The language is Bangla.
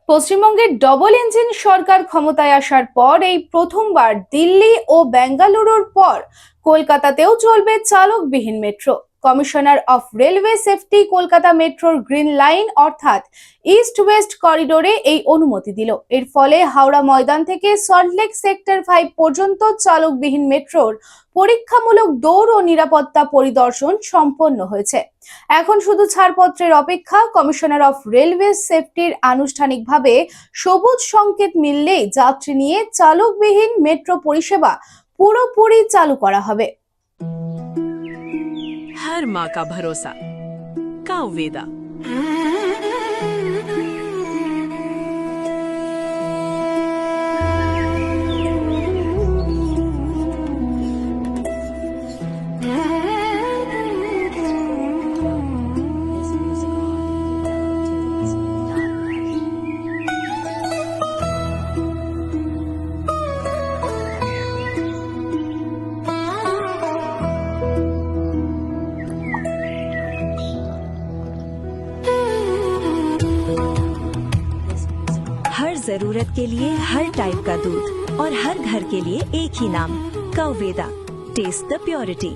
পশ্চিমবঙ্গের ডবল ইঞ্জিন সরকার ক্ষমতায় আসার পর এই প্রথমবার দিল্লি ও বেঙ্গালুরুর পর কলকাতাতেও চলবে চালকবিহীন metro. Commissioner of railway safety Kolkata মেট্রোর গ্রিন লাইন অর্থাৎ ইস্ট ওয়েস্ট করিডোরে এই অনুমতি দিল। এর ফলে হাওড়া ময়দান থেকে সল্টলেক সেক্টর 5 পর্যন্ত চালকবিহীন মেট্রোর পরীক্ষামূলক দৌড় ও নিরাপত্তা পরিদর্শন সম্পন্ন হয়েছে। এখন শুধু ছাড়পত্রের অপেক্ষা। কমিশনার অফ রেলওয়ে সেফটির আনুষ্ঠানিকভাবে সবুজ সংকেত মিললেই যাত্রী নিয়ে চালকবিহীন মেট্রো পরিষেবা পুরোপুরি চালু করা হবে। हर माँ का भरोसा कावेदा। हर जरूरत के लिए हर टाइप का दूध और हर घर के लिए एक ही नाम, कावेदा। Test the purity.